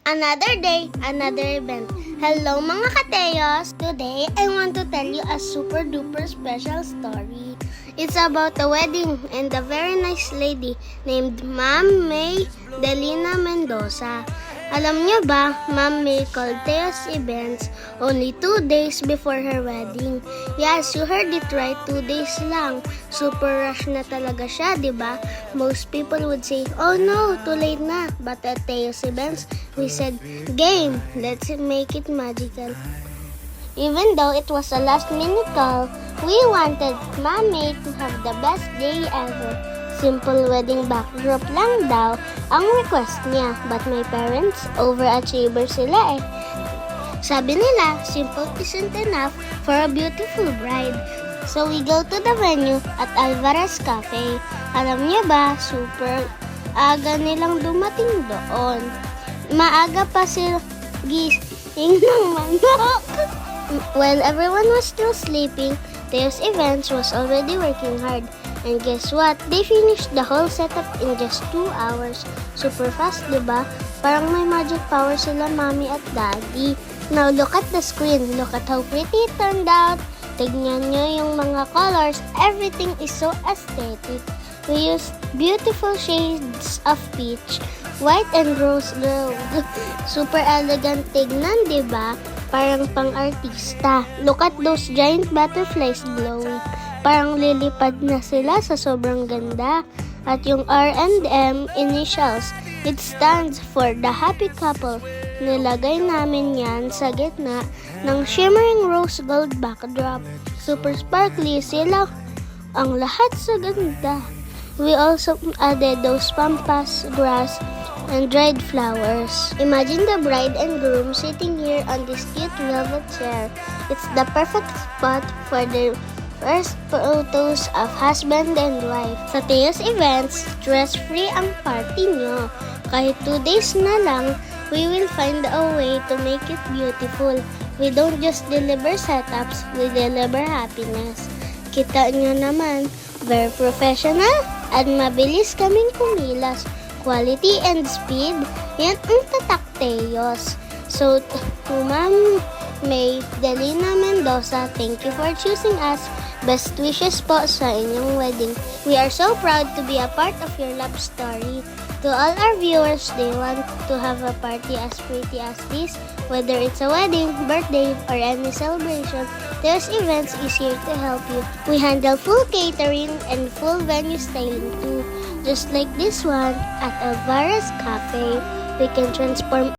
Another day, another event. Hello mga kateyos! Today, I want to tell you a super duper special story. It's about a wedding and a very nice lady named Ma'am May Delina Mendoza. Alam niyo ba, Ma'am May called Teos Events only 2 days before her wedding. Yes, you heard it right, 2 days lang. Super rush na talaga siya, di ba? Most people would say, oh no, too late na. But at Teos Events, we said, game, let's make it magical. Even though it was a last-minute call, we wanted Ma'am May to have the best day ever. Simple wedding backdrop lang daw ang request niya. But my parents, overachiever sila eh. Sabi nila, simple isn't enough for a beautiful bride. So we go to the venue at Alvarez Cafe. Alam niyo ba, super aga nilang dumating doon. Maaga pa sila gising ng manok. While everyone was still sleeping, Teos Events was already working hard. And guess what? They finished the whole setup in just 2 hours. Super fast, diba? Parang may magic power sila, mommy at daddy. Now look at the screen. Look at how pretty it turned out. Tignan nyo yung mga colors. Everything is so aesthetic. We used beautiful shades of peach, white and rose gold. Super elegant tignan, diba? Parang pang-artista. Look at those giant butterflies glowing. Parang lilipad na sila sa sobrang ganda. At yung R&M initials, it stands for the happy couple. Nilagay namin yan sa gitna ng shimmering rose gold backdrop. Super sparkly sila. Ang lahat sa ganda. We also added those pampas grass and dried flowers. Imagine the bride and groom sitting here on this cute velvet chair. It's the perfect spot for their first photos of husband and wife. Sa Teos Events, stress-free ang party nyo. Kahit 2 days na lang, we will find a way to make it beautiful. We don't just deliver setups, we deliver happiness. Kita nyo naman, very professional at mabilis kaming kumilas. Quality and speed, yan ang tatak Teos. So, to Ma'am May Delina Mendoza, thank you for choosing us. Best wishes po sa inyong wedding. We are so proud to be a part of your love story. To all our viewers, they want to have a party as pretty as this, whether it's a wedding, birthday, or any celebration, Teos Events is here to help you. We handle full catering and full venue styling too. Just like this one at Alvarez Cafe, we can transform